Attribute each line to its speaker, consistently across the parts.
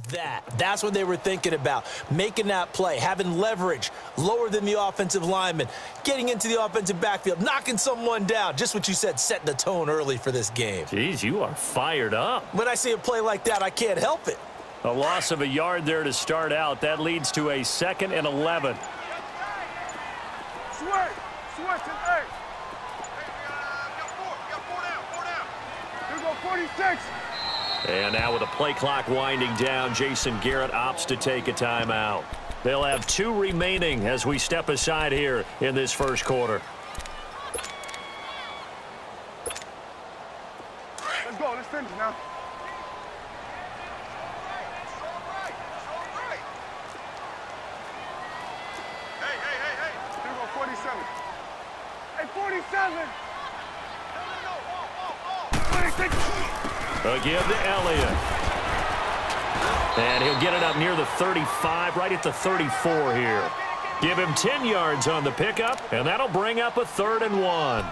Speaker 1: that. That's what they were thinking about, making that play, having leverage, lower than the offensive lineman, getting into the offensive backfield, knocking someone down. Just what you said, setting the tone early for this game.
Speaker 2: Jeez, you are fired up.
Speaker 1: When I see a play like that, I can't help it.
Speaker 2: A loss of a yard there to start out. That leads to a 2nd and 11.
Speaker 3: Switch and 8. Here we go, 46.
Speaker 2: And now with the play clock winding down, Jason Garrett opts to take a timeout. They'll have 2 remaining as we step aside here in this first quarter.
Speaker 3: Let's go. Let's finish now. Hey. Here we go, 47. Hey, 47. 26.
Speaker 2: Give to Elliott. And he'll get it up near the 35, right at the 34 here. Give him 10 yards on the pickup, and that'll bring up a 3rd and 1.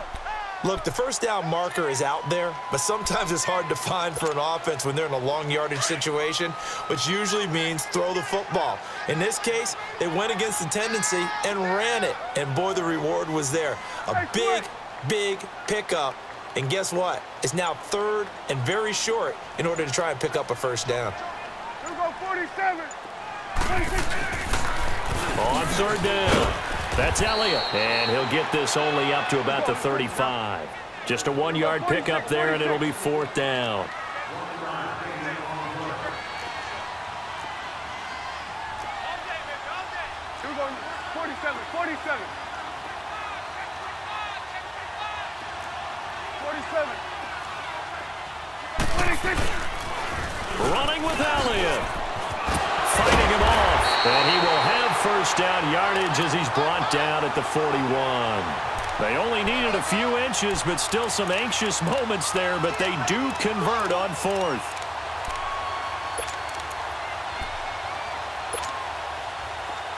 Speaker 1: Look, the first down marker is out there, but sometimes it's hard to find for an offense when they're in a long yardage situation, which usually means throw the football. In this case, they went against the tendency and ran it, and boy, the reward was there. A big pickup, and guess what? It's now 3rd and very short in order to try and pick up a first down.
Speaker 3: Here we go, 47. 26.
Speaker 2: On 3rd down. That's Elliott, and he'll get this only up to about the 35. Just a 1-yard pickup there, and it'll be 4th down.
Speaker 3: Here we go, 47. 47. 26.
Speaker 2: Running with Elliott. Fighting him off. And he will have first down yardage as he's brought down at the 41. They only needed a few inches, but still some anxious moments there, but they do convert on 4th.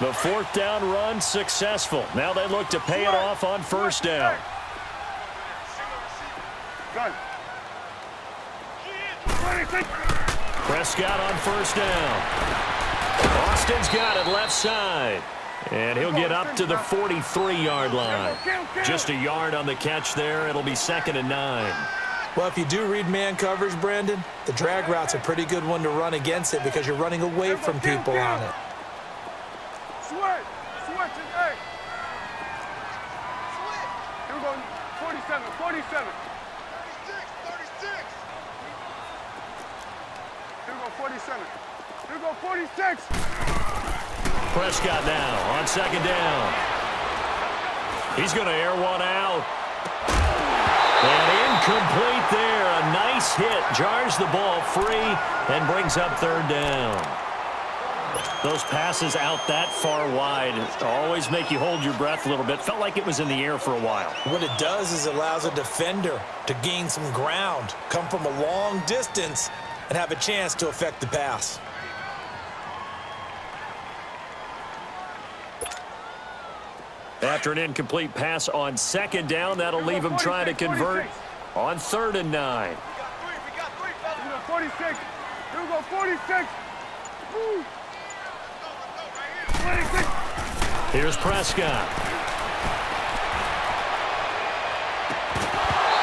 Speaker 2: The 4th down run successful. Now they look to pay it off on first down.
Speaker 3: Gun.
Speaker 2: Prescott on first down. Austin's got it left side. And he'll get up to the 43-yard line. Just a yard on the catch there. It'll be 2nd and 9.
Speaker 1: Well, if you do read man coverage, Brandon, the drag route's a pretty good one to run against it because you're running away from people on it.
Speaker 3: Switch and 8. Here we go, 47. 47. 47. Here we go, 46.
Speaker 2: Prescott now on 2nd down. He's going to air one out. And incomplete there. A nice hit. Jars the ball free and brings up 3rd down. Those passes out that far wide always make you hold your breath a little bit. Felt like it was in the air for a while.
Speaker 1: What it does is it allows a defender to gain some ground, come from a long distance, and have a chance to affect the pass.
Speaker 2: After an incomplete pass on 2nd down, that'll leave him trying to convert on 3rd and 9.
Speaker 3: We got 3. Here we go, 46. Here we go, 46. Woo. 26.
Speaker 2: Here's Prescott.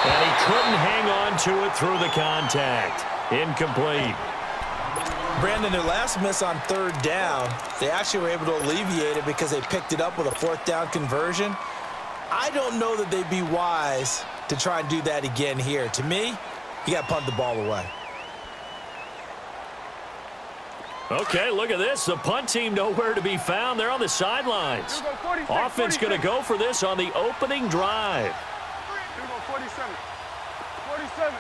Speaker 2: And he couldn't hang on to it through the contact. Incomplete.
Speaker 1: Brandon, their last miss on 3rd down, they actually were able to alleviate it because they picked it up with a 4th down conversion. I don't know that they'd be wise to try and do that again here. To me, you got to punt the ball away.
Speaker 2: Okay, look at this. The punt team nowhere to be found. They're on the sidelines. Offense going to go for this on the opening drive.
Speaker 3: Here we go, 47. 47.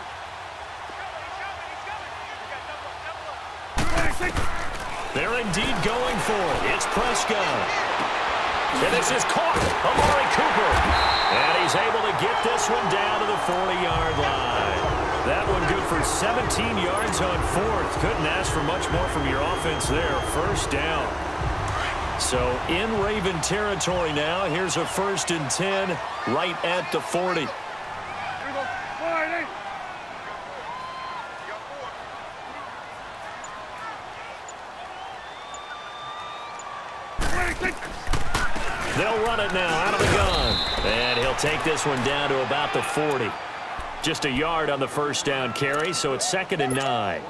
Speaker 2: They're indeed going for it. It's Prescott. And this is caught. Amari Cooper. And he's able to get this one down to the 40-yard line. That one good for 17 yards on 4th. Couldn't ask for much more from your offense there. First down. So in Raven territory now. Here's a 1st and 10 right at the 40.
Speaker 3: Here we go, 48.
Speaker 2: They'll run it now out of the gun. And he'll take this one down to about the 40. Just a yard on the first down carry, so it's 2nd and 9.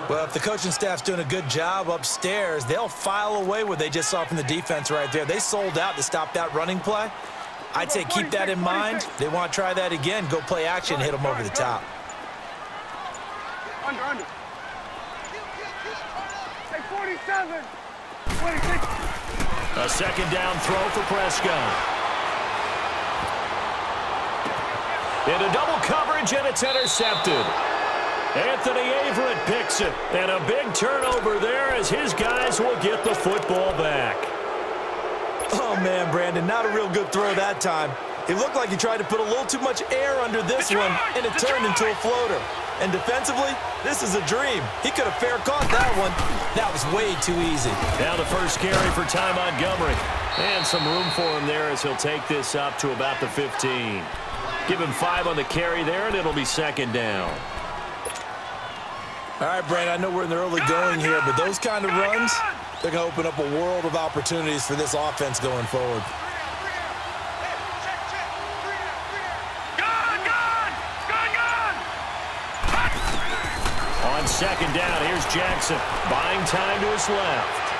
Speaker 1: Well, if the coaching staff's doing a good job upstairs, they'll file away what they just saw from the defense right there. They sold out to stop that running play. I'd say keep that in mind. They want to try that again. Go play action, hit them over the top.
Speaker 3: Under. Hey, 47. 26.
Speaker 2: A 2nd down throw for Prescott. Into double coverage, and it's intercepted. Anthony Averett picks it, and a big turnover there as his guys will get the football back.
Speaker 1: Oh, man, Brandon, not a real good throw that time. It looked like he tried to put a little too much air under this one, and it turned into a floater. And defensively, this is a dream. He could have fair caught that one. That was way too easy.
Speaker 2: Now the first carry for Ty Montgomery. And some room for him there as he'll take this up to about the 15. Give him 5 on the carry there, and it'll be 2nd down.
Speaker 1: All right, Brandon, I know we're in the early going here, but those kind of runs, they're going to open up a world of opportunities for this offense going forward.
Speaker 2: On 2nd down, here's Jackson, buying time to his left.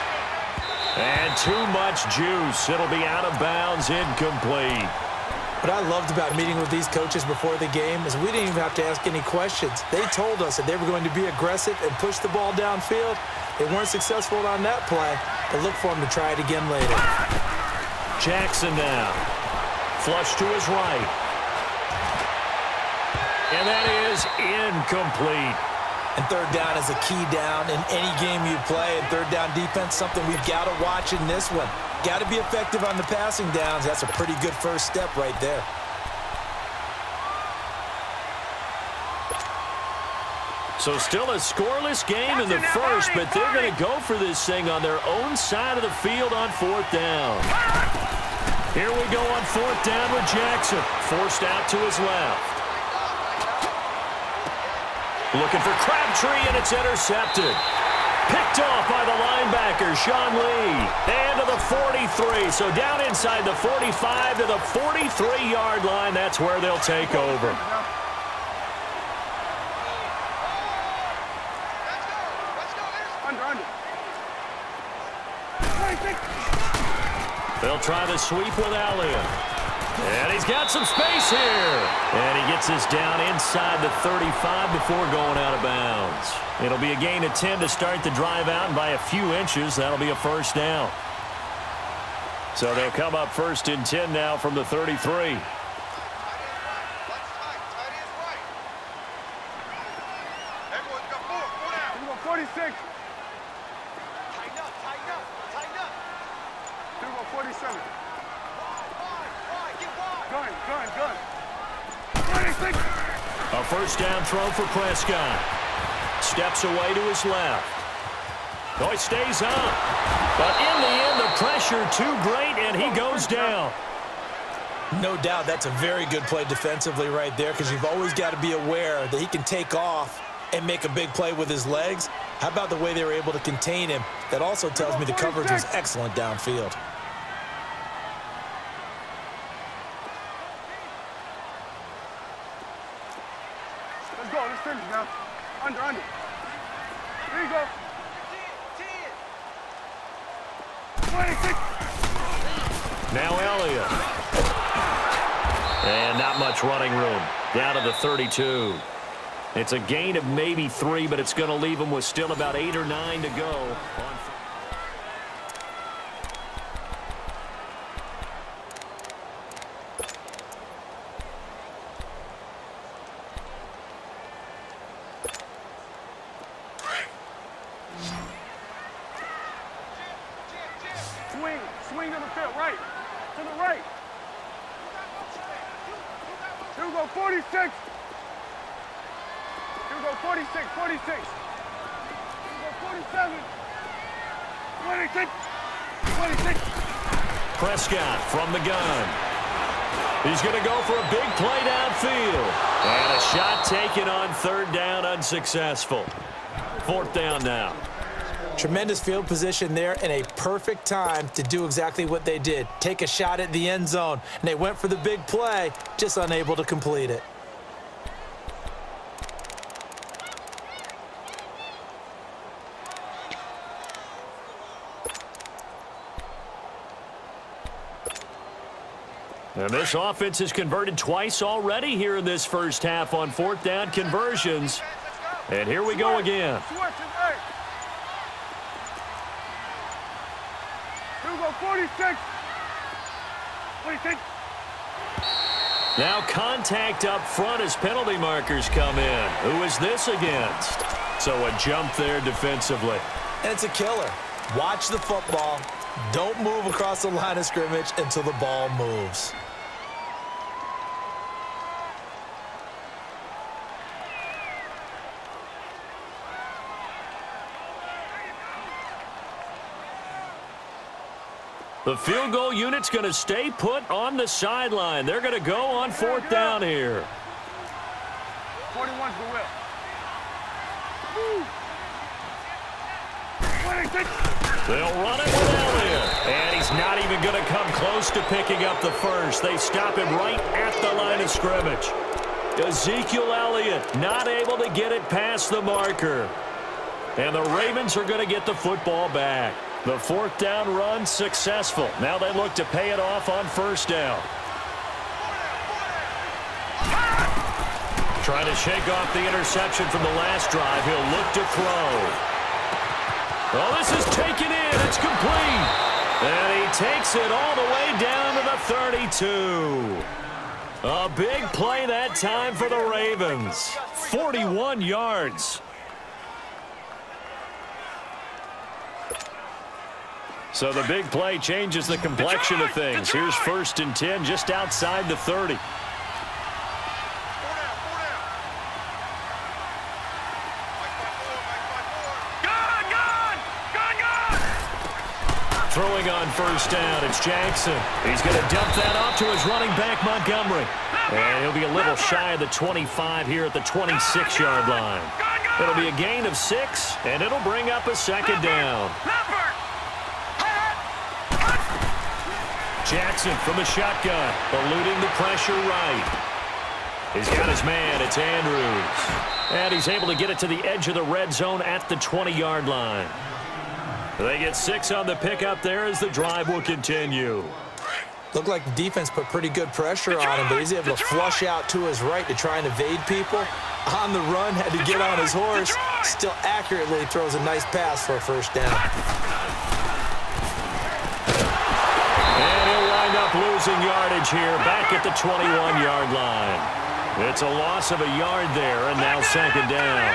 Speaker 2: And too much juice. It'll be out of bounds, incomplete.
Speaker 1: What I loved about meeting with these coaches before the game is we didn't even have to ask any questions. They told us that they were going to be aggressive and push the ball downfield. They weren't successful on that play, but look for them to try it again later.
Speaker 2: Jackson now. Flush to his right. And that is incomplete.
Speaker 1: And 3rd down is a key down in any game you play. And 3rd down defense, something we've got to watch in this one. Got to be effective on the passing downs. That's a pretty good first step right there.
Speaker 2: So still a scoreless game in the first, but they're going to go for this thing on their own side of the field on 4th down. Here we go on 4th down with Jackson. Forced out to his left. Looking for Crabtree, and it's intercepted. Picked off by the linebacker, Sean Lee. And to the 43. So down inside the 45 to the 43-yard line. That's where they'll take over.
Speaker 3: Under.
Speaker 2: They'll try the sweep with Elliott. And he's got some space here. And he gets this down inside the 35 before going out of bounds. It'll be a gain of 10 to start the drive out, and by a few inches, that'll be a first down. So they'll come up 1st and 10 now from the 33.
Speaker 3: 46. 47. Gun. 26.
Speaker 2: A first down throw for Prescott. Steps away to his left. Oh, he stays up. But in the end, the pressure too great, and he goes down.
Speaker 1: No doubt that's a very good play defensively right there, because you've always got to be aware that he can take off and make a big play with his legs. How about the way they were able to contain him? That also tells me the coverage was excellent downfield.
Speaker 3: Let's go. Let's finish now. Under. Here you go. 26.
Speaker 2: Now Elliott. And not much running room. Down to the 32. It's a gain of maybe 3, but it's going to leave him with still about 8 or 9 to go.
Speaker 3: Swing to the field, right. To the right. Here we go, 46. Here we go, 46. Here we go, 47. 26. 26.
Speaker 2: Prescott from the gun. He's going to go for a big play downfield. And a shot taken on 3rd down, unsuccessful. 4th down now.
Speaker 1: Tremendous field position there and a perfect time to do exactly what they did. Take a shot at the end zone, and they went for the big play, just unable to complete it.
Speaker 2: And this offense has converted twice already here in this first half on fourth down conversions. And here we go again.
Speaker 3: Hugo, 46. 46.
Speaker 2: Now contact up front as penalty markers come in. Who is this against? So a jump there defensively.
Speaker 1: And it's a killer. Watch the football. Don't move across the line of scrimmage until the ball moves.
Speaker 2: The field goal unit's going to stay put on the sideline. They're going to go on fourth down here.
Speaker 3: 41's the will. 26.
Speaker 2: They'll run it with Elliott. And he's not even going to come close to picking up the first. They stop him right at the line of scrimmage. Ezekiel Elliott not able to get it past the marker. And the Ravens are going to get the football back. The fourth down run successful. Now they look to pay it off on first down. Trying to shake off the interception from the last drive. He'll look to throw. Oh, this is taken in. It's complete. And he takes it all the way down to the 32. A big play that time for the Ravens. 41 yards. So the big play changes the complexion of things. Here's 1st and 10 just outside the 30. Throwing on first down, it's Jackson. He's going to dump that off to his running back, Montgomery. And he'll be a little shy of the 25 here at the 26-yard line. It'll be a gain of 6, and it'll bring up a second down. Jackson from the shotgun, eluding the pressure right. He's got his man, it's Andrews. And he's able to get it to the edge of the red zone at the 20-yard line. They get 6 on the pickup there as the drive will continue.
Speaker 1: Looked like the defense put pretty good pressure on him, but he's able to flush out to his right to try and evade people. On the run, had to get on his horse. Still accurately throws a nice pass for a first down.
Speaker 2: Losing yardage here back at the 21-yard line. It's a loss of a yard there, and now second down.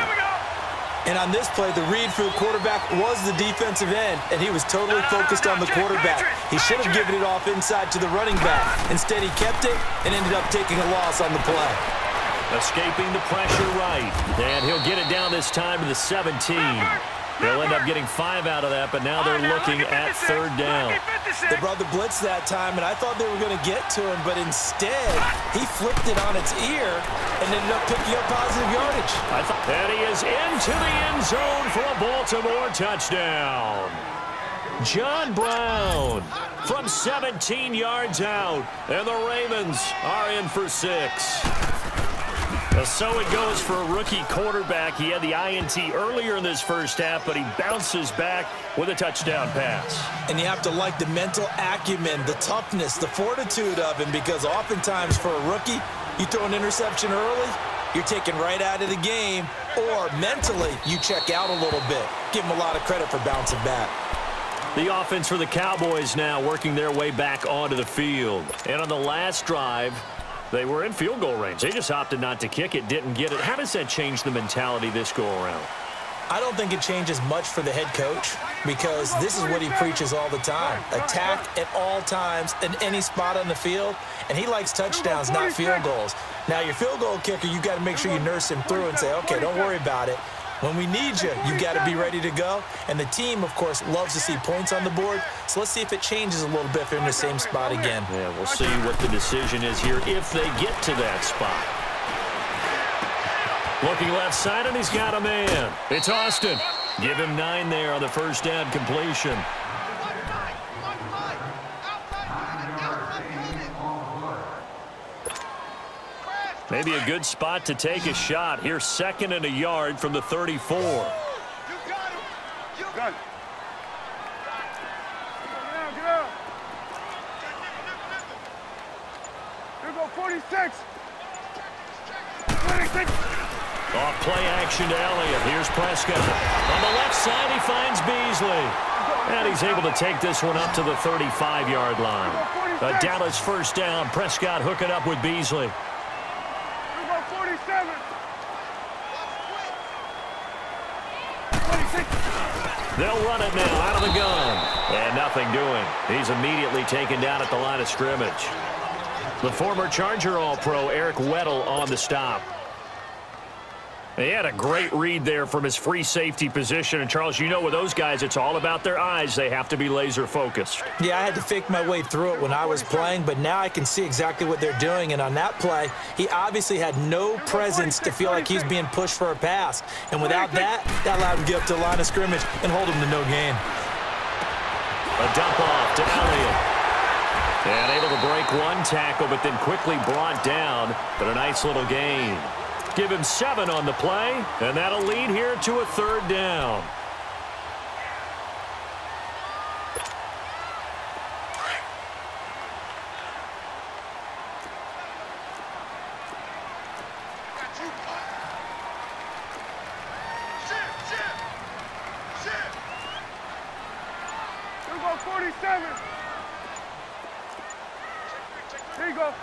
Speaker 1: And on this play, the read for the quarterback was the defensive end, and he was totally focused on the quarterback. He should have given it off inside to the running back. Instead, he kept it and ended up taking a loss on the play.
Speaker 2: Escaping the pressure right, and he'll get it down this time to the 17. They'll end up getting 5 out of that, but now they're looking at third down.
Speaker 1: They brought the blitz that time, and I thought they were going to get to him, but instead, he flipped it on its ear and ended up picking up positive yardage.
Speaker 2: And he is into the end zone for a Baltimore touchdown. John Brown from 17 yards out, and the Ravens are in for 6. So it goes for a rookie quarterback. He had the INT earlier in this first half, but he bounces back with a touchdown pass.
Speaker 1: And you have to like the mental acumen, the toughness, the fortitude of him, because oftentimes for a rookie, you throw an interception early, you're taken right out of the game, or mentally you check out a little bit. Give him a lot of credit for bouncing back.
Speaker 2: The offense for the Cowboys now working their way back onto the field. And on the last drive, they were in field goal range. They just opted not to kick it, didn't get it. How does that change the mentality this go-around?
Speaker 1: I don't think it changes much for the head coach, because this is what he preaches all the time. Attack at all times in any spot on the field, and he likes touchdowns, not field goals. Now, your field goal kicker, you got to make sure you nurse him through and say, okay, don't worry about it. When we need you, you got to be ready to go. And the team, of course, loves to see points on the board. So let's see if it changes a little bit if they're in the same spot again.
Speaker 2: Yeah, we'll see what the decision is here if they get to that spot. Looking left side, and he's got a man. It's Austin. Give him 9 there on the first down completion. Maybe a good spot to take a shot. Here's 2nd and a yard from the 34.
Speaker 3: You got him. You got it. Get out. Here go 46. 26.
Speaker 2: Off play action to Elliott. Here's Prescott. On the left side, he finds Beasley. And he's able to take this one up to the 35-yard line. A Dallas first down. Prescott hooking up with Beasley.
Speaker 3: Here go 47. 26.
Speaker 2: They'll run it now out of the gun. And nothing doing. He's immediately taken down at the line of scrimmage. The former Charger All-Pro Eric Weddle on the stop. He had a great read there from his free safety position. And, Charles, you know with those guys, it's all about their eyes. They have to be laser-focused.
Speaker 1: Yeah, I had to fake my way through it when I was playing, but now I can see exactly what they're doing. And on that play, he obviously had no presence to feel like he's being pushed for a pass. And without that, that allowed him to get up to the line of scrimmage and hold him to no gain.
Speaker 2: A dump off to Elliott. And able to break one tackle, but then quickly brought down. But a nice little gain. Give him 7 on the play, and that'll lead here to a 3rd down.
Speaker 3: Here go 47. Here you go.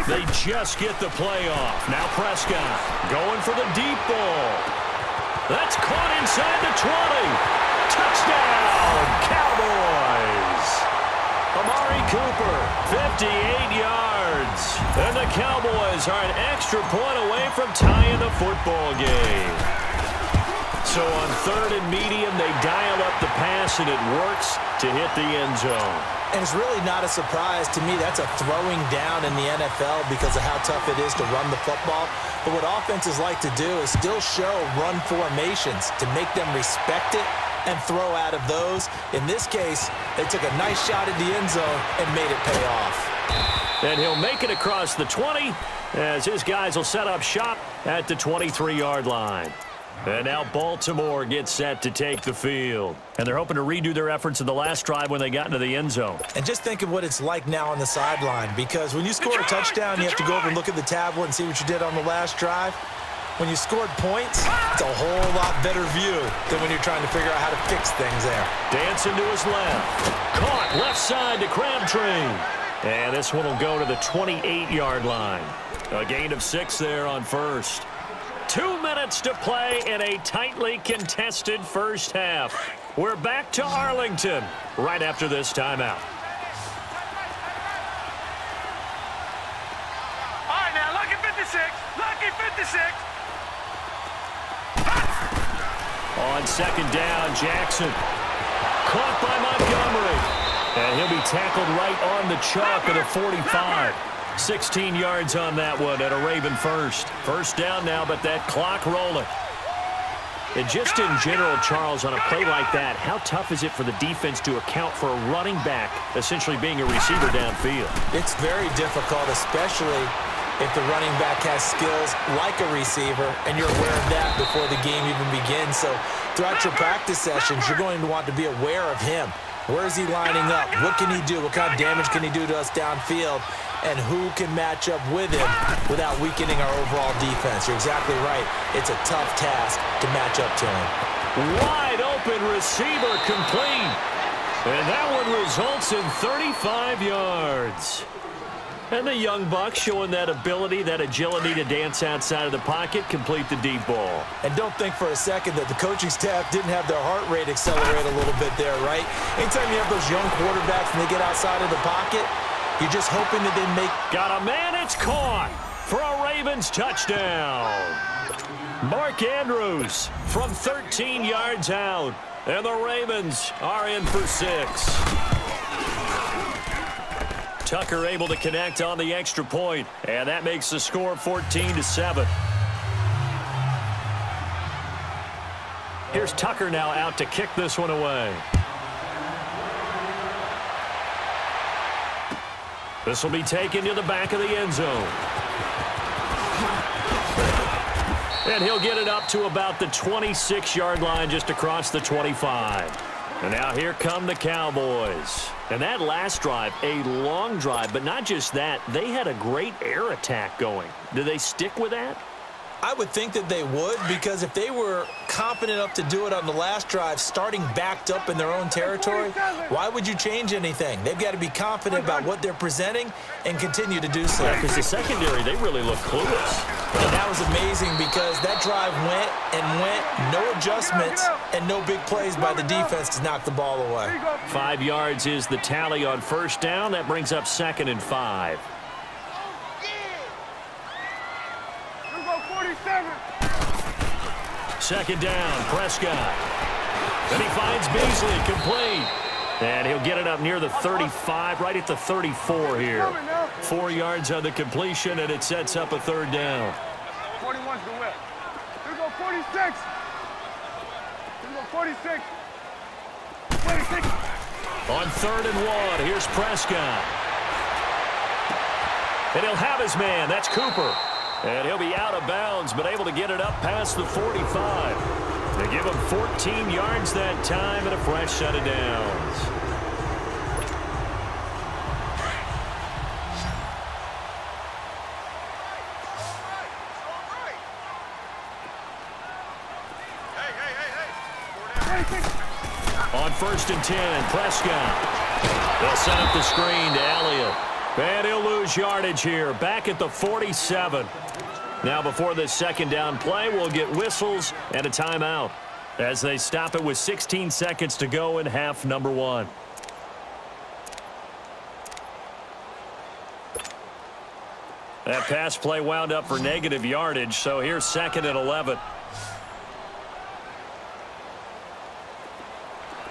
Speaker 2: They just get the play off. Now Prescott going for the deep ball. That's caught inside the 20. Touchdown, Cowboys. Amari Cooper, 58 yards. And the Cowboys are an extra point away from tying the football game. So on 3rd and medium, they dial up the pass, and it works to hit the end zone.
Speaker 1: And it's really not a surprise to me. That's a throwing down in the NFL because of how tough it is to run the football. But what offenses like to do is still show run formations to make them respect it and throw out of those. In this case, they took a nice shot at the end zone and made it pay off.
Speaker 2: And he'll make it across the 20 as his guys will set up shop at the 23-yard line. And now Baltimore gets set to take the field. And they're hoping to redo their efforts in the last drive when they got into the end zone.
Speaker 1: And just think of what it's like now on the sideline, because when you score a touchdown, you have to go over and look at the tablet and see what you did on the last drive. When you scored points, it's a whole lot better view than when you're trying to figure out how to fix things there.
Speaker 2: Dancing to his left. Caught left side to Crabtree. And this one will go to the 28-yard line. A gain of 6 there on first. 2 minutes to play in a tightly contested first half. We're back to Arlington right after this timeout.
Speaker 3: All right, now, lucky 56. Lucky 56.
Speaker 2: On 2nd down, Jackson. Caught by Montgomery. And he'll be tackled right on the chalk of the 45. 16 yards on that one at a Raven first. First down now, but that clock rolling. And just in general, Charles, on a play like that, how tough is it for the defense to account for a running back essentially being a receiver downfield?
Speaker 1: It's very difficult, especially if the running back has skills like a receiver, and you're aware of that before the game even begins. So throughout your practice sessions, you're going to want to be aware of him. Where is he lining up? What can he do? What kind of damage can he do to us downfield? And who can match up with him without weakening our overall defense? You're exactly right. It's a tough task to match up to him.
Speaker 2: Wide open receiver complete. And that one results in 35 yards. And the young buck showing that ability, that agility to dance outside of the pocket, complete the deep ball.
Speaker 1: And don't think for a second that the coaching staff didn't have their heart rate accelerate a little bit there, right? Anytime you have those young quarterbacks and they get outside of the pocket, you're just hoping that they make...
Speaker 2: Got a man, it's caught for a Ravens touchdown. Mark Andrews from 13 yards out. And the Ravens are in for 6. Tucker able to connect on the extra point, and that makes the score 14-7. Here's Tucker now out to kick this one away. This will be taken to the back of the end zone. And he'll get it up to about the 26-yard line, just across the 25. And now here come the Cowboys. And that last drive, a long drive, but not just that, they had a great air attack going. Do they stick with that?
Speaker 1: I would think that they would, because if they were confident enough to do it on the last drive, starting backed up in their own territory, why would you change anything? They've got to be confident about what they're presenting and continue to do so.
Speaker 2: Because the secondary, they really look clueless.
Speaker 1: And that was amazing because that drive went and went, no adjustments and no big plays by the defense to knock the ball away.
Speaker 2: 5 yards is the tally on first down. That brings up 2nd and 5. Second down, Prescott. And he finds Beasley, complete. And he'll get it up near the 35, right at the 34 here. 4 yards on the completion, and it sets up a third down.
Speaker 3: 41's the whip. Here we go, 46. Here we go, 46. 26.
Speaker 2: On 3rd and 1, here's Prescott. And he'll have his man. That's Cooper. And he'll be out of bounds, but able to get it up past the 45. They give him 14 yards that time and a fresh set of downs. On 1st and 10, Prescott. They'll set up the screen to Elliott. And he'll lose yardage here, back at the 47. Now before this second down play, we'll get whistles and a timeout as they stop it with 16 seconds to go in half number 1. That pass play wound up for negative yardage, so here's 2nd and 11.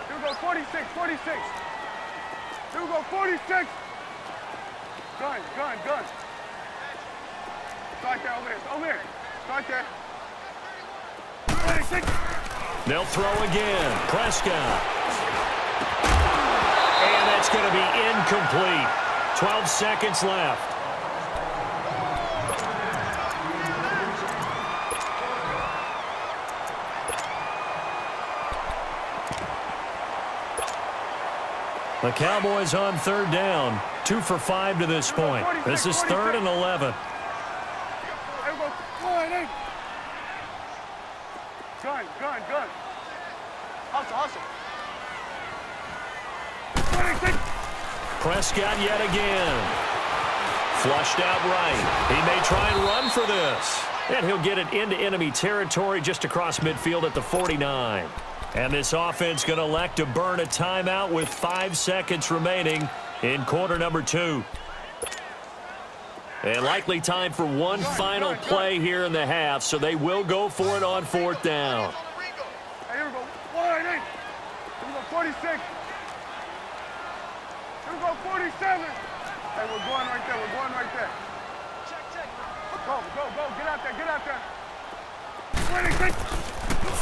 Speaker 3: Here we go, 46, 46. Here we go, 46. Gun. Start there, over there. Start there. 26.
Speaker 2: They'll throw again. Prescott. And that's going to be incomplete. 12 seconds left. The Cowboys on 3rd down. 2 for 5 to this point. This is 3rd and 11.
Speaker 3: Gun. Hustle.
Speaker 2: Prescott yet again. Flushed out right. He may try and run for this. And he'll get it into enemy territory just across midfield at the 49. And this offense going to elect to burn a timeout with 5 seconds remaining in quarter number 2. And likely time for one final play here in the half, so they will go for it on 4th down.
Speaker 3: Hey, here we go. 1-8. Here we go, 46. Here we go, 47. Hey, we're going right there. Check. Go. Get out there. 26.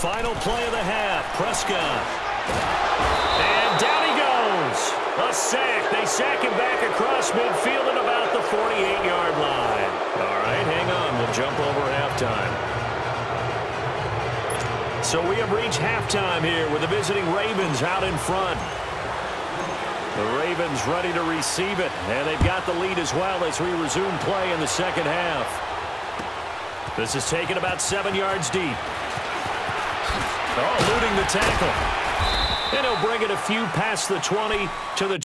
Speaker 2: Final play of the half, Prescott. And down he goes. A sack. They sack him back across midfield at about the 48-yard line. All right, hang on. We'll jump over halftime. So we have reached halftime here with the visiting Ravens out in front. The Ravens ready to receive it, and they've got the lead as well as we resume play in the second half. This is taken about 7 yards deep. Oh, eluding the tackle. And he'll bring it a few past the 20 to the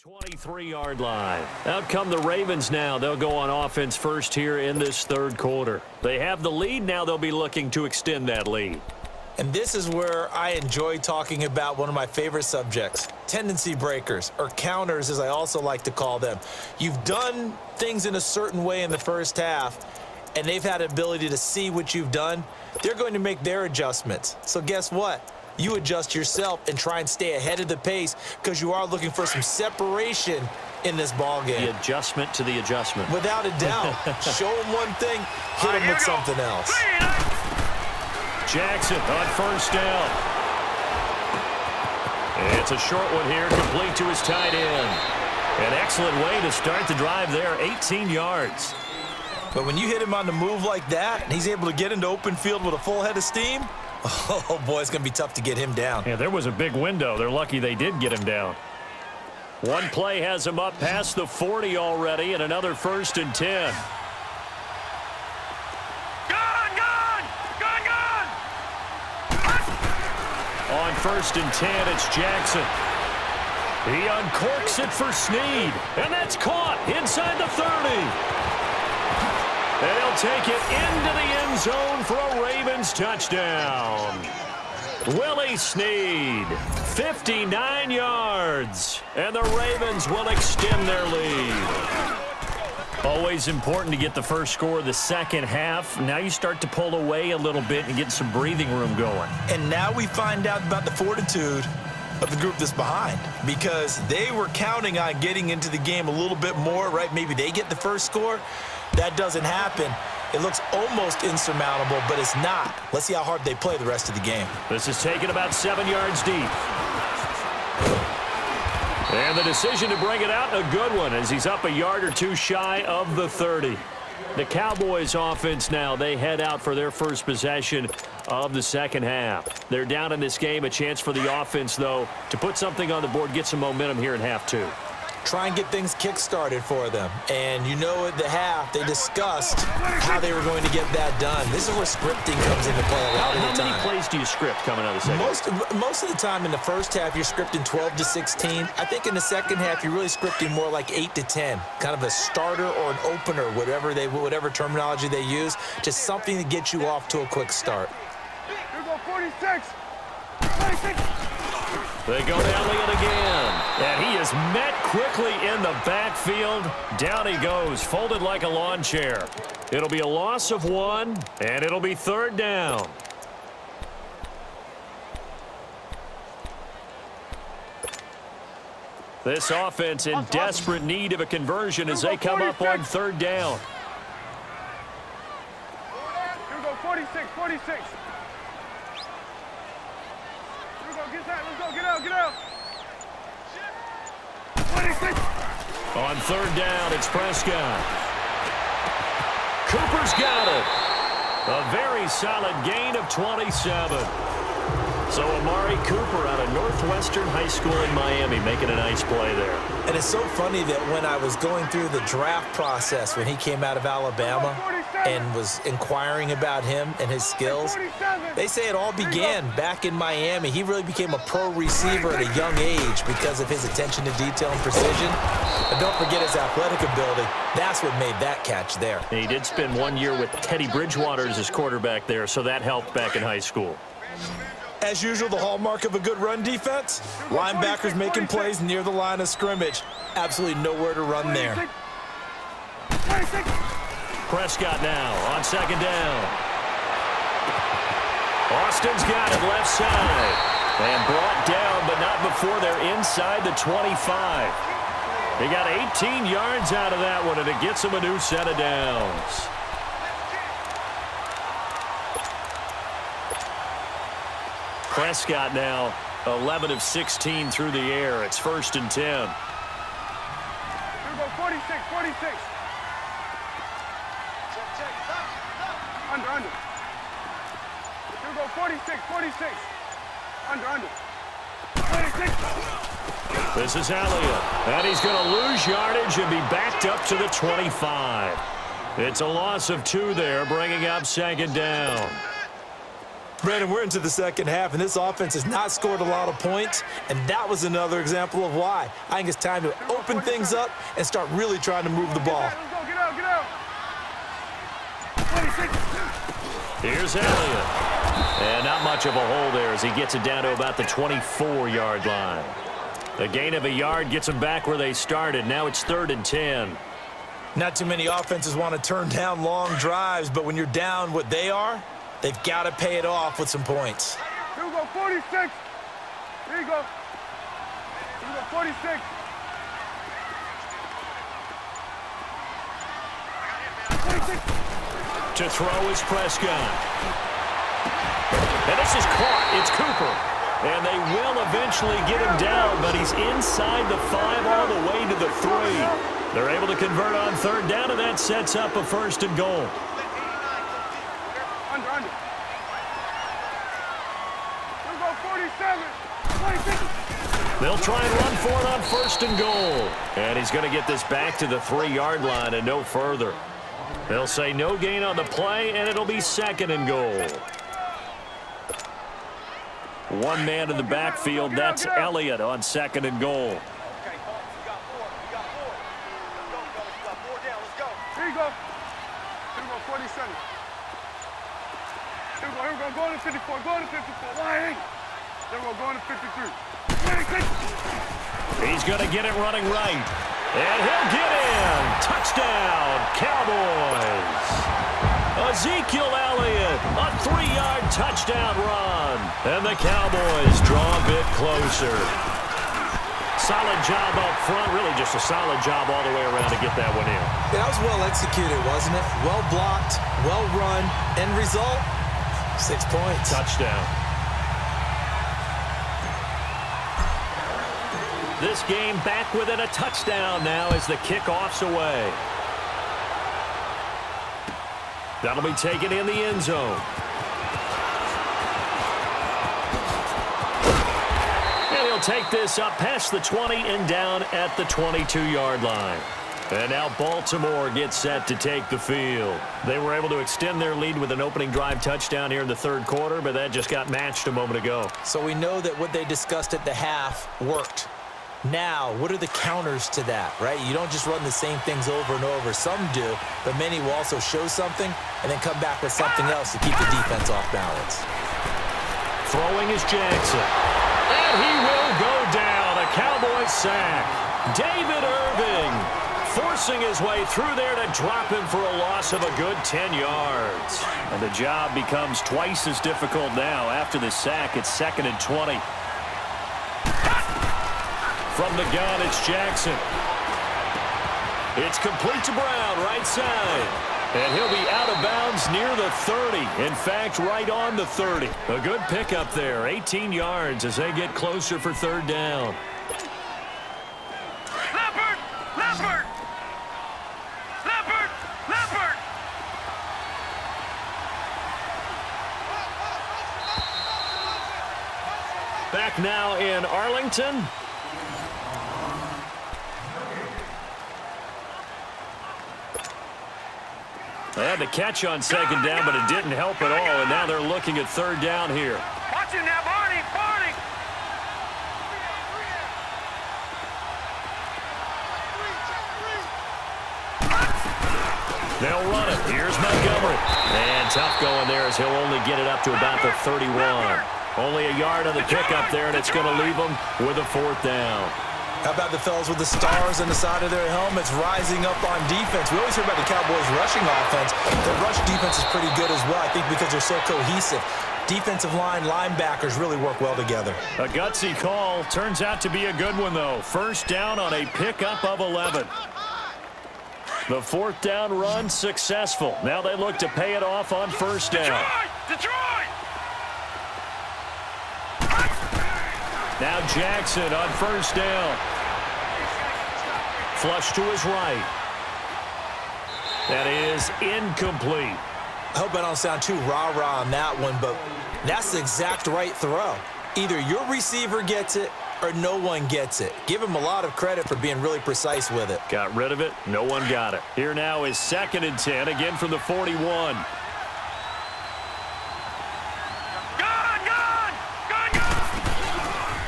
Speaker 2: 23-yard line. Out come the Ravens now. They'll go on offense first here in this third quarter. They have the lead. Now they'll be looking to extend that lead.
Speaker 1: And this is where I enjoy talking about one of my favorite subjects, tendency breakers, or counters as I also like to call them. You've done things in a certain way in the first half, and they've had the ability to see what you've done. They're going to make their adjustments. So guess what? You adjust yourself and try and stay ahead of the pace because you are looking for some separation in this ball game.
Speaker 2: The adjustment to the adjustment.
Speaker 1: Without a doubt. Show them one thing, hit them with something else.
Speaker 2: Jackson on first down. It's a short one here, complete to his tight end. An excellent way to start the drive there, 18 yards.
Speaker 1: But when you hit him on the move like that, and he's able to get into open field with a full head of steam, oh, boy, it's going to be tough to get him down.
Speaker 2: Yeah, there was a big window. They're lucky they did get him down. One play has him up past the 40 already, and another 1st and 10. On 1st and 10, it's Jackson. He uncorks it for Snead, and that's caught inside the 30. And he'll take it into the end zone for a Ravens touchdown. Willie Snead, 59 yards, and the Ravens will extend their lead. Always important to get the first score of the second half. Now you start to pull away a little bit and get some breathing room going.
Speaker 1: And now we find out about the fortitude of the group that's behind, because they were counting on getting into the game a little bit more, right? Maybe they get the first score. That doesn't happen. It looks almost insurmountable, but it's not. Let's see how hard they play the rest of the game.
Speaker 2: This is taken about 7 yards deep. And the decision to bring it out, a good one, as he's up a yard or two shy of the 30. The Cowboys offense now, they head out for their first possession of the second half. They're down in this game, a chance for the offense, though, to put something on the board, get some momentum here in half two.
Speaker 1: Try and get things kick-started for them. And you know at the half, they discussed how they were going to get that done. This is where scripting comes into play a lot of the time.
Speaker 2: How many plays do you script coming out of the second half?
Speaker 1: Most of the time in the first half, you're scripting 12 to 16. I think in the second half, you're really scripting more like 8 to 10. Kind of a starter or an opener, whatever terminology they use. Just something to get you off to a quick start.
Speaker 3: Here go 46. 46.
Speaker 2: They go to Elliott again, and he is met quickly in the backfield. Down he goes, folded like a lawn chair. It'll be a loss of 1, and it'll be 3rd down. This offense in desperate need of a conversion as they come up on 3rd down.
Speaker 3: Here we go, 46, 46. Get out. 26.
Speaker 2: On 3rd down, it's Prescott. Cooper's got it. A very solid gain of 27. So Amari Cooper out of Northwestern High School in Miami making a nice play there.
Speaker 1: And it's so funny that when I was going through the draft process when he came out of Alabama and was inquiring about him and his skills, they say it all began back in Miami. He really became a pro receiver at a young age because of his attention to detail and precision. And don't forget his athletic ability. That's what made that catch there.
Speaker 2: And he did spend 1 year with Teddy Bridgewater as his quarterback there, so that helped back in high school.
Speaker 1: As usual, the hallmark of a good run defense, linebackers making plays near the line of scrimmage. Absolutely nowhere to run there.
Speaker 2: Prescott now on 2nd down. Austin's got it left side. And brought down, but not before they're inside the 25. They got 18 yards out of that one, and it gets them a new set of downs. Prescott now 11 of 16 through the air. It's 1st and 10.
Speaker 3: Here we go, 46. Under. Here we go, 46. Under. 26.
Speaker 2: This is Elliott, and he's going to lose yardage and be backed up to the 25. It's a loss of 2 there, bringing up 2nd down.
Speaker 1: Brandon, we're into the second half, and this offense has not scored a lot of points, and that was another example of why. I think it's time to open things up and start really trying to move the ball.
Speaker 3: Let's go, get out, get out. 26.
Speaker 2: Here's Elliott. And not much of a hole there as he gets it down to about the 24-yard line. A gain of a yard gets them back where they started. Now it's 3rd and 10.
Speaker 1: Not too many offenses want to turn down long drives, but when you're down what they are, they've got to pay it off with some points.
Speaker 3: Here we go, 46. Here you go. Here we go, 46.
Speaker 2: To throw is Prescott. And this is caught. It's Cooper. And they will eventually get him down, but he's inside the 5 all the way to the 3. They're able to convert on 3rd down, and that sets up a 1st and goal.
Speaker 3: Under. Here we go, 47. 26.
Speaker 2: They'll try and run for it on 1st and goal. And he's going to get this back to the 3-yard line and no further. They'll say no gain on the play, and it'll be 2nd and goal. One man in the backfield. That's Elliott on 2nd and goal.
Speaker 3: Here you go. Here we go, 47. Here we go, go to 54, go to 54. Lying. Then we'll go to 53. 26.
Speaker 2: He's going to get it running right. And he'll get in. Touchdown, Cowboys. Ezekiel Elliott, a 3-yard touchdown run. And the Cowboys draw a bit closer. Solid job up front, really just a solid job all the way around to get that one in.
Speaker 1: That was well executed, wasn't it? Well blocked, well run. End result, 6 points.
Speaker 2: Touchdown. This game back within a touchdown now as the kickoff's away. That'll be taken in the end zone. And he'll take this up past the 20 and down at the 22-yard line. And now Baltimore gets set to take the field. They were able to extend their lead with an opening drive touchdown here in the 3rd quarter, but that just got matched a moment ago.
Speaker 1: So we know that what they discussed at the half worked. Now, what are the counters to that, right? You don't just run the same things over and over. Some do, but many will also show something and then come back with something else to keep the defense off balance.
Speaker 2: Throwing is Jackson. And he will go down. A Cowboys sack. David Irving forcing his way through there to drop him for a loss of a good 10 yards. And the job becomes twice as difficult now. After the sack, it's 2nd and 20. From the gun, it's Jackson. It's complete to Brown, right side. And he'll be out of bounds near the 30. In fact, right on the 30. A good pickup there, 18 yards as they get closer for 3rd down.
Speaker 3: Leopard! Leopard! Leopard! Leopard!
Speaker 2: Back now in Arlington. They had the catch on 2nd down, but it didn't help at all, and now they're looking at 3rd down here.
Speaker 3: Watch it now, Barney! Barney!
Speaker 2: They'll run it. Here's Montgomery. And tough going there as he'll only get it up to about the 31. Only a yard on the pickup there, and it's going to leave them with a 4th down.
Speaker 1: How about the fellas with the stars on the side of their helmets rising up on defense? We always hear about the Cowboys' rushing offense. Their rush defense is pretty good as well, I think, because they're so cohesive. Defensive line, linebackers really work well together.
Speaker 2: A gutsy call. Turns out to be a good one, though. 1st down on a pickup of 11. The 4th down run successful. Now they look to pay it off on 1st down.
Speaker 3: Detroit!
Speaker 2: Now Jackson on 1st down. Flush to his right. That is incomplete.
Speaker 1: I hope I don't sound too rah-rah on that one, but that's the exact right throw. Either your receiver gets it or no one gets it. Give him a lot of credit for being really precise with it.
Speaker 2: Got rid of it. No one got it. Here now is 2nd and 10, again from the 41.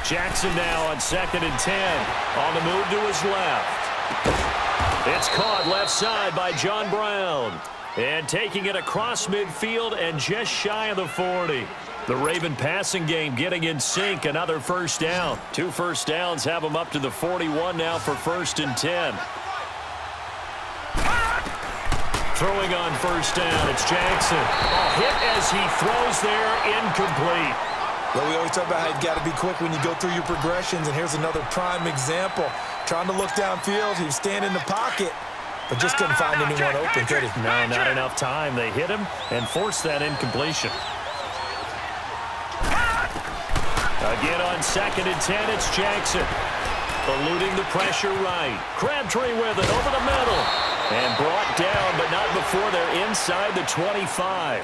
Speaker 2: Jackson now on 2nd and 10. On the move to his left. It's caught left side by John Brown. And taking it across midfield and just shy of the 40. The Raven passing game getting in sync. Another first down. 2 first downs have them up to the 41 now for 1st and 10. Throwing on first down, it's Jackson. Hit as he throws there, incomplete.
Speaker 1: Well, we always talk about how you've got to be quick when you go through your progressions, and here's another prime example. Trying to look downfield, he was standing in the pocket, but just couldn't find anyone open, could he?
Speaker 2: No, not enough time. They hit him and forced that incompletion. Again on 2nd and 10, it's Jackson. Eluding the pressure right. Crabtree with it over the middle. And brought down, but not before they're inside the 25.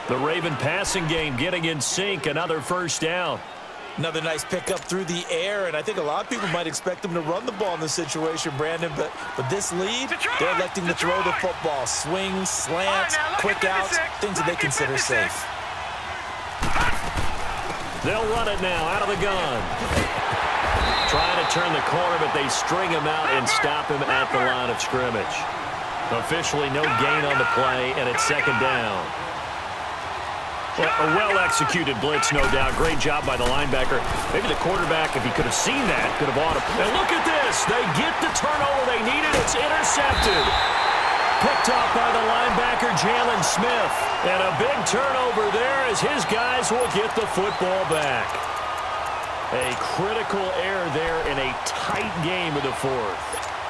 Speaker 2: The Raven passing game getting in sync. Another first down.
Speaker 1: Another nice pickup through the air, and I think a lot of people might expect them to run the ball in this situation, Brandon, but this lead, they're electing to throw the football. Swings, slants, quick outs, things that they consider safe.
Speaker 2: They'll run it now out of the gun. Trying to turn the corner, but they string him out and stop him at the line of scrimmage. Officially no gain on the play, and it's 2nd down. Well, a well-executed blitz, no doubt. Great job by the linebacker. Maybe the quarterback, if he could have seen that, could have ought to. And look at this. They get the turnover they needed. It's intercepted. Picked off by the linebacker, Jalen Smith. And a big turnover there as his guys will get the football back. A critical error there in a tight game of the 4th.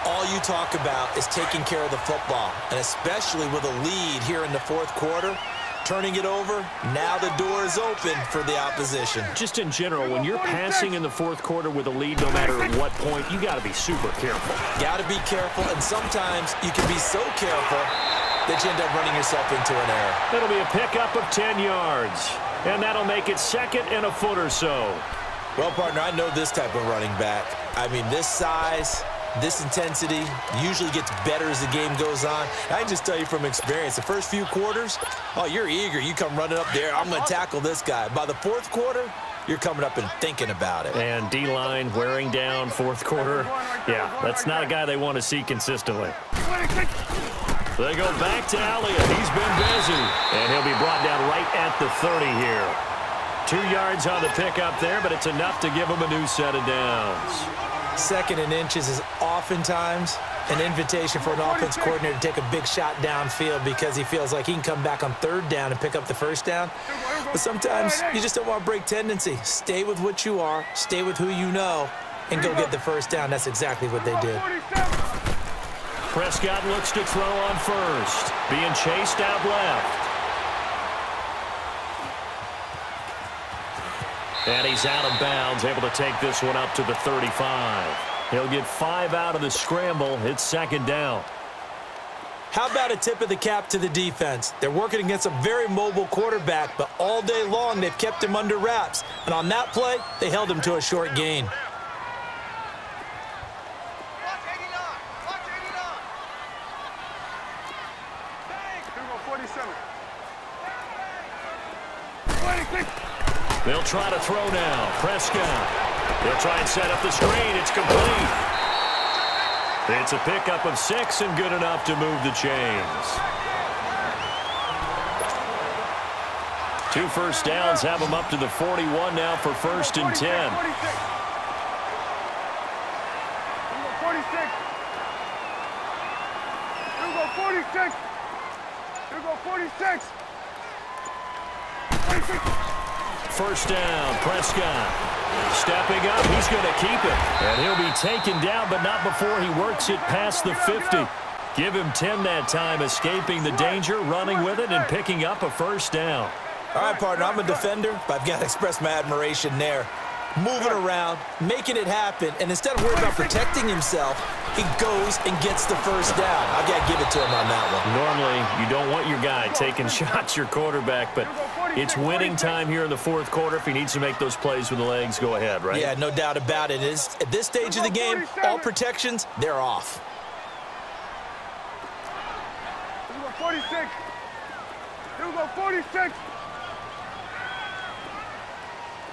Speaker 1: All you talk about is taking care of the football, and especially with a lead here in the 4th quarter. Turning it over, now the door is open for the opposition.
Speaker 2: Just in general, when you're passing in the 4th quarter with a lead, no matter at what point, you got to be super careful.
Speaker 1: Got to be careful, and sometimes you can be so careful that you end up running yourself into an error.
Speaker 2: It'll be a pickup of 10 yards, and that'll make it 2nd and a foot or so.
Speaker 1: Well, partner, I know this type of running back. I mean, this size, this intensity usually gets better as the game goes on. I can just tell you from experience, the first few quarters, oh, you're eager. You come running up there, I'm going to tackle this guy. By the 4th quarter, you're coming up and thinking about it.
Speaker 2: And D-line wearing down 4th quarter. Yeah, that's not a guy they want to see consistently. They go back to Elliott. He's been busy. And he'll be brought down right at the 30 here. 2 yards on the pickup there, but it's enough to give him a new set of downs.
Speaker 1: 2nd and inches is oftentimes an invitation for an offense coordinator to take a big shot downfield because he feels like he can come back on 3rd down and pick up the first down. But sometimes you just don't want to break tendency. Stay with what you are, stay with who you know, and go get the first down. That's exactly what they did.
Speaker 2: Prescott looks to throw on first, being chased out left. And he's out of bounds, able to take this one up to the 35. He'll get 5 out of the scramble. It's 2nd down.
Speaker 1: How about a tip of the cap to the defense? They're working against a very mobile quarterback, but all day long they've kept him under wraps. And on that play, they held him to a short gain.
Speaker 2: They'll try to throw now. Prescott. They'll try and set up the screen. It's complete. It's a pickup of 6 and good enough to move the chains. 2 first downs have them up to the 41 now for 1st and 10.
Speaker 3: 46.
Speaker 2: First down, Prescott. Stepping up, he's going to keep it. And he'll be taken down, but not before he works it past the 50. Give him 10 that time, escaping the danger, running with it, and picking up a first down.
Speaker 1: All right, partner, I'm a defender, but I've got to express my admiration there. Moving around, making it happen, and instead of worrying about protecting himself, he goes and gets the first down. I've got to give it to him on that one.
Speaker 2: Normally, you don't want your guy taking shots, your quarterback, but it's winning time here in the 4th quarter. If he needs to make those plays with the legs, go ahead, right?
Speaker 1: Yeah, no doubt about it. At this stage of the game, all protections, they're off.
Speaker 3: 46. Here we go, 46. Here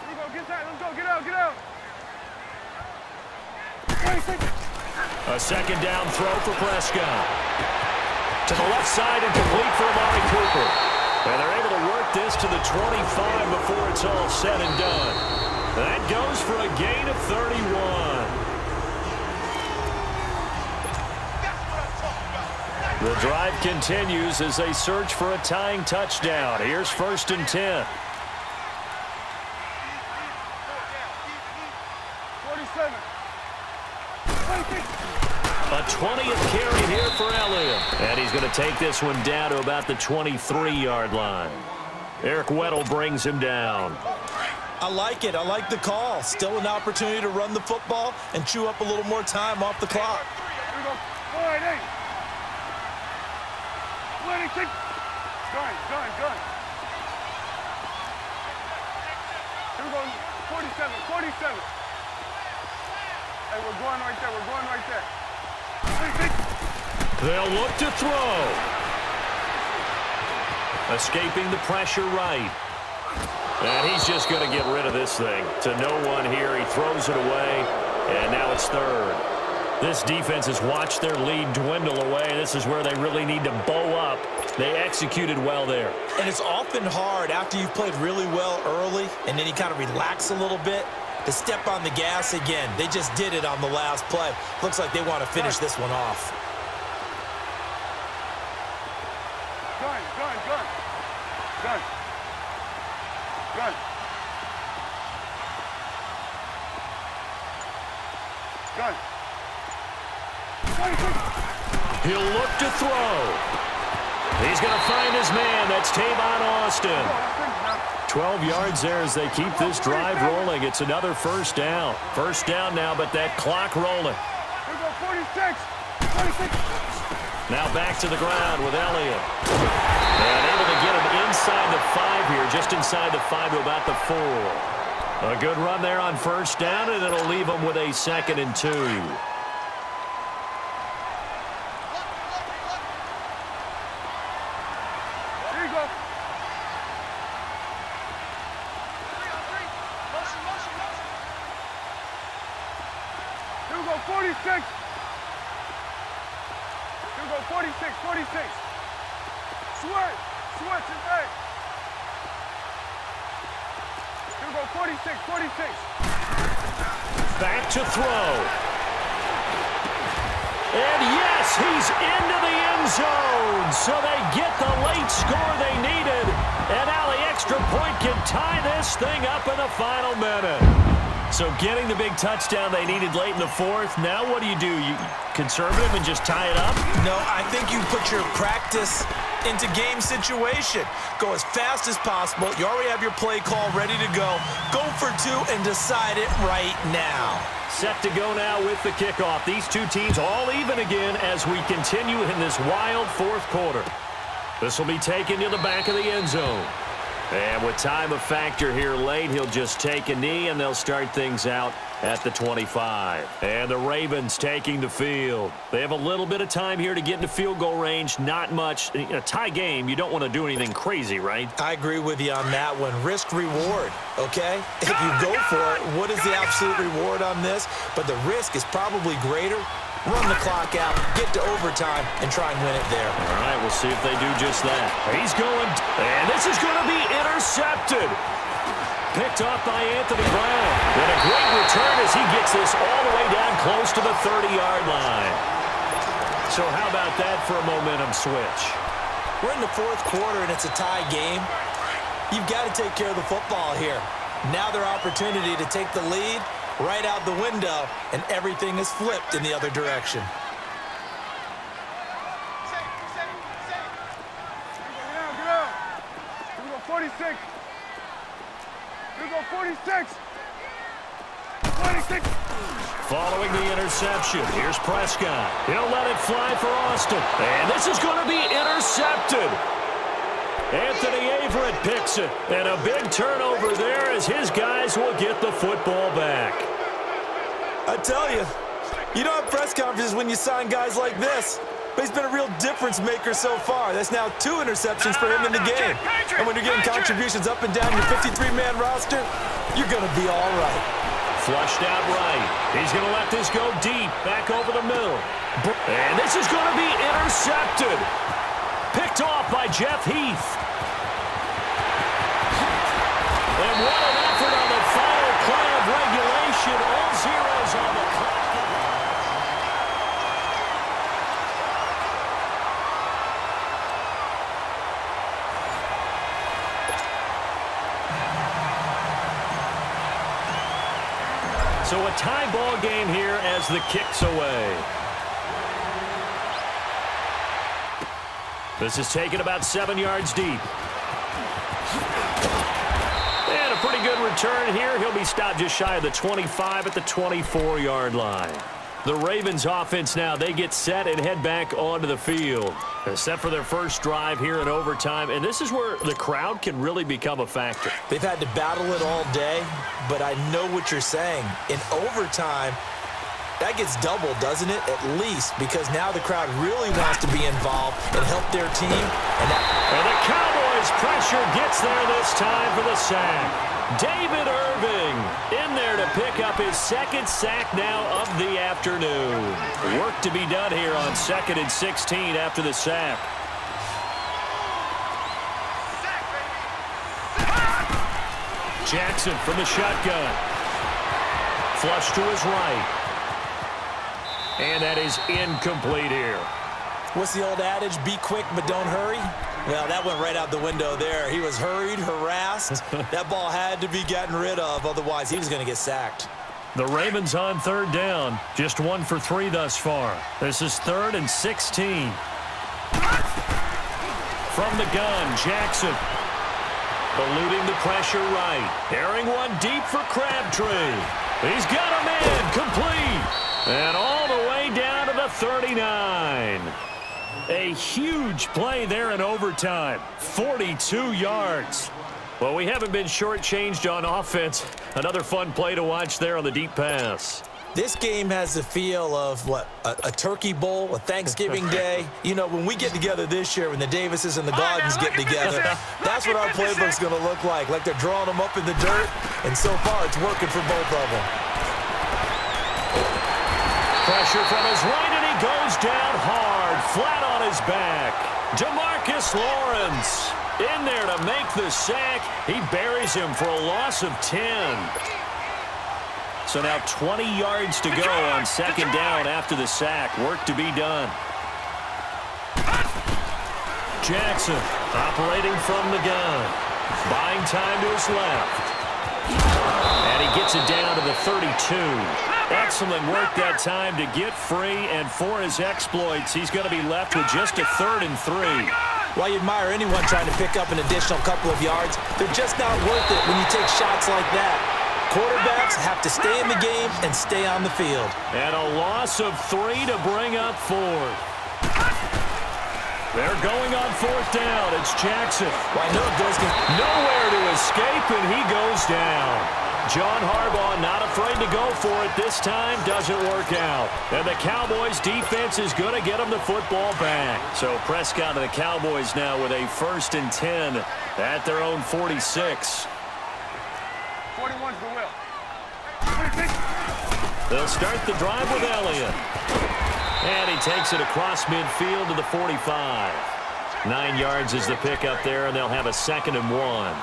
Speaker 3: we go, get that. Let's go, get out, get out.
Speaker 2: A second down throw for Prescott. To the left side and complete for Amari Cooper. And they're able to work this to the 25 before it's all said and done. That goes for a gain of 31. The drive continues as they search for a tying touchdown. Here's 1st and 10.
Speaker 3: 47.
Speaker 2: A 20th carry here for Elliott. And he's going to take this one down to about the 23-yard line. Eric Weddle brings him down.
Speaker 1: I like it. I like the call. Still an opportunity to run the football and chew up a little more time off the clock.
Speaker 3: Here we go. 48. 26. Gun. Here we go. 47. 47. Hey, we're going right there. We're going right there. 26.
Speaker 2: They'll look to throw. Escaping the pressure right. And he's just going to get rid of this thing. To no one here. He throws it away. And now it's 3rd. This defense has watched their lead dwindle away. This is where they really need to bow up. They executed well there.
Speaker 1: And it's often hard after you've played really well early and then you kind of relax a little bit to step on the gas again. They just did it on the last play. Looks like they want to finish this one off.
Speaker 3: Gun.
Speaker 2: He'll look to throw. He's going to find his man. That's Tavon Austin. 12 yards there as they keep this drive rolling. It's another 1st down. 1st down now, but that clock rolling.
Speaker 3: Here we go. 46. 46.
Speaker 2: Now back to the ground with Elliott. And able to get him inside the 5 here, just inside the 5 to about the 4. A good run there on 1st down, and it'll leave him with a 2nd and 2.
Speaker 3: Here you go. Here we go. 46. Here we go. 46. 46. Switch his way. Here we go. 46. 46.
Speaker 2: Back to throw. And yes, he's into the end zone. So they get the late score they needed. And now the extra point can tie this thing up in the final minute. So getting the big touchdown they needed late in the 4th. Now what do? You conservative and just tie it up?
Speaker 1: No, I think you put your practice into game situation. Go as fast as possible. You already have your play call ready to go. Go for 2 and decide it right now.
Speaker 2: Set to go now with the kickoff. These two teams all even again as we continue in this wild 4th quarter. This will be taken to the back of the end zone. And with time of factor here late, he'll just take a knee, and they'll start things out at the 25. And the Ravens taking the field. They have a little bit of time here to get into field goal range. Not much. In a tie game, you don't want to do anything crazy, right?
Speaker 1: I agree with you on that one. Risk reward, okay? If you go for it, what is the absolute reward on this? But the risk is probably greater. Run the clock out, get to overtime, and try and win it there.
Speaker 2: All right, we'll see if they do just that. He's going, and this is going to be intercepted. Picked off by Anthony Brown. And a great return as he gets this all the way down close to the 30-yard line. So how about that for a momentum switch?
Speaker 1: We're in the 4th quarter, and it's a tie game. You've got to take care of the football here. Now their opportunity to take the lead right out the window, and everything is flipped in the other direction.
Speaker 3: Get out. Here we go. 46. Here we go. 46. 46.
Speaker 2: Following the interception, here's Prescott. He'll let it fly for Austin. And this is going to be intercepted. Anthony Averett picks it. And a big turnover there as his guys will get the football back.
Speaker 1: I tell you, you don't have press conferences when you sign guys like this. But he's been a real difference maker so far. That's now 2 interceptions for him in the game. And when you're getting contributions up and down your 53-man roster, you're going to be all right.
Speaker 2: Flushed out right. He's going to let this go deep, back over the middle. And this is going to be intercepted. Picked off by Jeff Heath. And what an effort on the final play of regulation. All zeros on the clock. So a tie ball game here as the kick's away. This is taken about 7 yards deep. And a pretty good return here. He'll be stopped just shy of the 25 at the 24-yard line. The Ravens offense now, they get set and head back onto the field. They're set for their first drive here in overtime, and this is where the crowd can really become a factor.
Speaker 1: They've had to battle it all day, but I know what you're saying. In overtime, that gets doubled, doesn't it? At least, because now the crowd really wants to be involved and help their team. And
Speaker 2: the Cowboys' pressure gets there this time for the sack. David Irving in there to pick up his second sack now of the afternoon. Work to be done here on 2nd and 16 after the sack. Jackson from the shotgun. Flush to his right. And that is incomplete here.
Speaker 1: What's the old adage? Be quick, but don't hurry. Well, that went right out the window there. He was hurried, harassed. That ball had to be gotten rid of, otherwise he was going to get sacked.
Speaker 2: The Ravens on 3rd down. Just 1 for 3 thus far. This is 3rd and 16. From the gun, Jackson. Eluding the pressure right. Airing one deep for Crabtree. He's got a man complete. And all the way down to the 39. A huge play there in overtime. 42 yards. Well, we haven't been shortchanged on offense. Another fun play to watch there on the deep pass.
Speaker 1: This game has the feel of, what, a turkey bowl, a Thanksgiving day. You know, when we get together this year, when the Davises and the Gardens get together, that's what our playbook's going to look like they're drawing them up in the dirt, and so far it's working for both of them.
Speaker 2: Pressure from his right, and he goes down hard, flat on his back. DeMarcus Lawrence in there to make the sack. He buries him for a loss of 10. So now 20 yards to go on 2nd down after the sack. Work to be done. Jackson operating from the gun. Buying time to his left. And he gets it down to the 32. Excellent work that time to get free, and for his exploits, he's going to be left with just a 3rd and 3.
Speaker 1: While you admire anyone trying to pick up an additional couple of yards, they're just not worth it when you take shots like that. Quarterbacks have to stay in the game and stay on the field.
Speaker 2: And a loss of 3 to bring up 4th. They're going on 4th down. It's Jackson. Nowhere to escape, and he goes down. John Harbaugh not afraid to go for it this time. Doesn't work out. And the Cowboys defense is going to get him the football back. So Prescott and the Cowboys now with a 1st and 10 at their own 46.
Speaker 3: 41's the will.
Speaker 2: They'll start the drive with Elliott. And he takes it across midfield to the 45. 9 yards is the pickup there, and they'll have a 2nd and 1.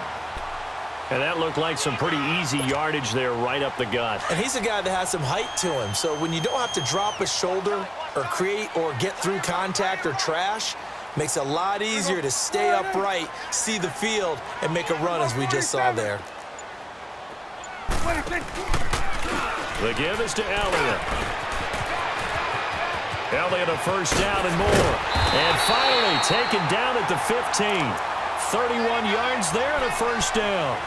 Speaker 2: And that looked like some pretty easy yardage there right up the gut.
Speaker 1: And he's a guy that has some height to him. So when you don't have to drop a shoulder or create or get through contact or trash, makes it a lot easier to stay upright, see the field, and make a run as we just saw there.
Speaker 2: The give is to Elliott. Elliott a 1st down and more. And finally taken down at the 15. 31 yards there and a 1st down.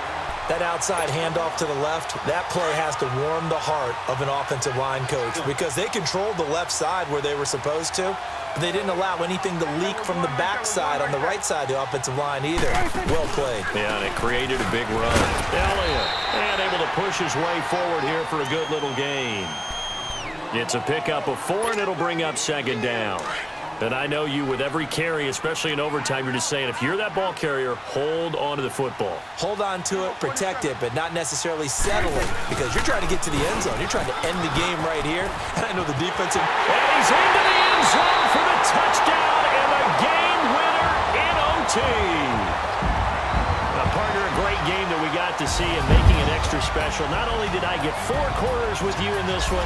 Speaker 1: That outside handoff to the left, that play has to warm the heart of an offensive line coach because they controlled the left side where they were supposed to, but they didn't allow anything to leak from the backside on the right side of the offensive line either. Well played.
Speaker 2: Yeah, and it created a big run. Elliott, and able to push his way forward here for a good little gain. It's a pickup of 4, and it'll bring up 2nd down. And I know you, with every carry, especially in overtime, you're just saying, if you're that ball carrier, hold on to the football.
Speaker 1: Hold on to it, protect it, but not necessarily settling, because you're trying to get to the end zone. You're trying to end the game right here. And I know the defensive...
Speaker 2: And he's into the end zone for the touchdown and the game winner in OT. Partner, a great game that we got to see and making it extra special. Not only did I get 4 quarters with you in this one,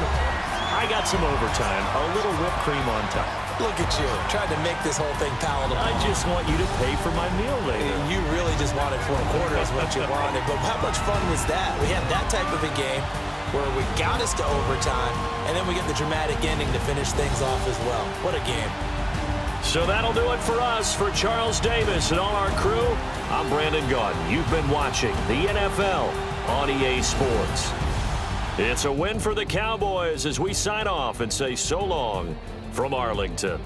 Speaker 2: I got some overtime, a little whipped cream on top.
Speaker 1: Look at you, trying to make this whole thing palatable.
Speaker 2: I just want you to pay for my meal later.
Speaker 1: You really just wanted 4 quarters what you wanted, but how much fun was that? We had that type of a game where we got us to overtime, and then we get the dramatic ending to finish things off as well. What a game.
Speaker 2: So that'll do it for us. For Charles Davis and all our crew, I'm Brandon Gaudin. You've been watching the NFL on EA Sports. It's a win for the Cowboys as we sign off and say so long from Arlington.